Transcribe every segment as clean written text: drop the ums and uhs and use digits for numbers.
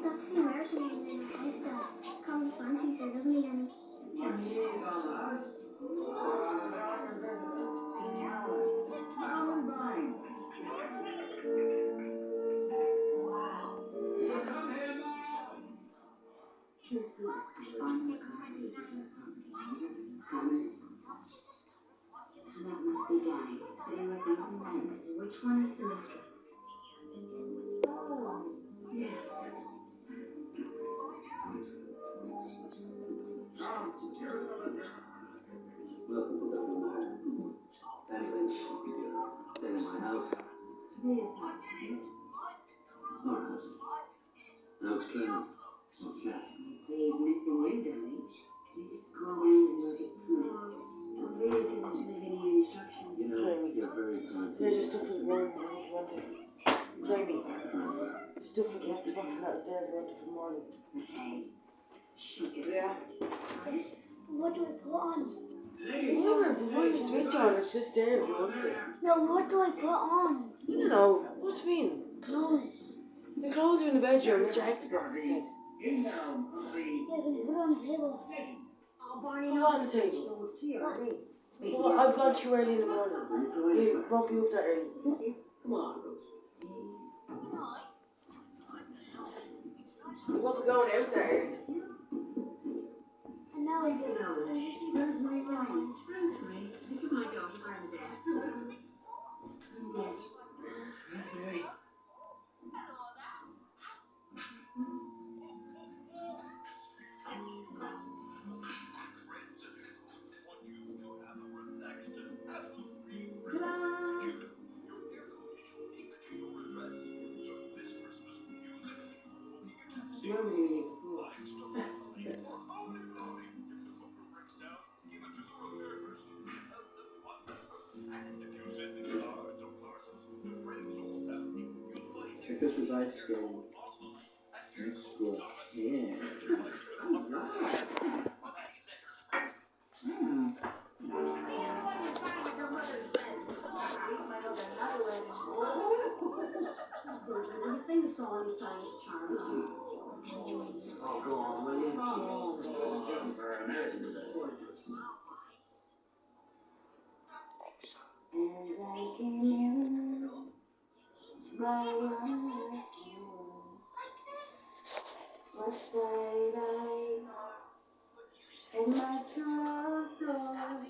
That's the American one in the house that Colin fancies her, doesn't he, Annie? That must be Danny, sitting with him from Banks. Which one is the mistress? Oh, yes. Welcome to Dublin. Anyway, stay in my house. Sophia's house, isn't it? Our house. And I was cleaning. Okay. So he's missing you, Danny. You just go around and work his time. Don't really didn't leave any instructions. You know, you're very kind. There's just stuff for the morning if you want to. Try me. There's stuff for the box and that's there if you want it for the morning. Hey, shook it. Yeah. What do I put on? Whatever, but why your switch on? It's just there if you want to. No, what do I put on? I don't know. What do you mean? Clothes. The clothes are in the bedroom. It's your Xbox, I said. Yeah, can you put it on the table? Put it on the table. Well, I've gone too early in the morning. You won't be up that early. Come on, Rose. You won't be going out that early. And now I do. There's just Rosemary Ryan. Rosemary, this is my daughter, Bernadette. Bernadette. Rosemary. Nobody needs a fool. If this was ice cream, it's good. Yeah. You sing the song you sang at Charlie. Oh, go on, will you? As I came in, my life was daylight, and my true love,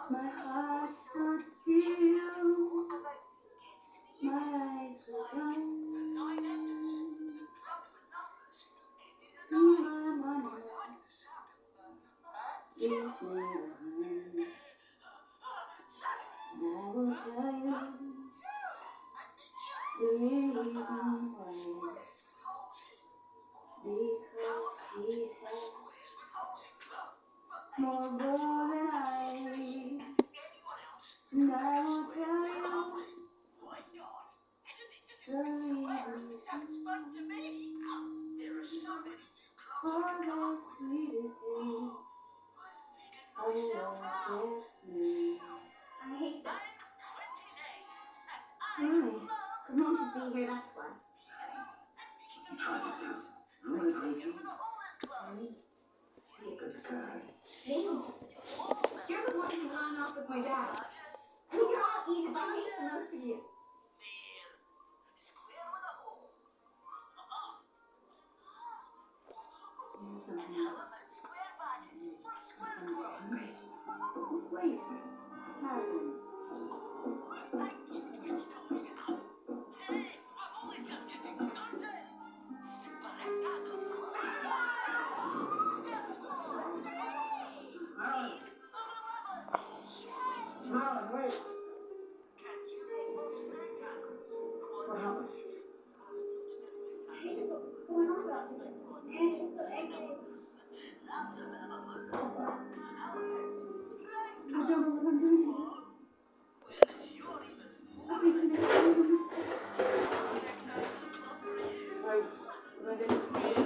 my heart stood still, my eyes were gone, see my money, leave me behind. I will tell you the reason why. Because she had more gold than I. And I will tell you the reason for the sweetest thing I love is me. I hate this. Why? Because no one should be here, that's why. You tried to do. Who was 18? Honey, be a good guy. Hey, you're the one who ran off with my dad. And you're all Edith, I hate the most of you. Here's something. Wait, Harry.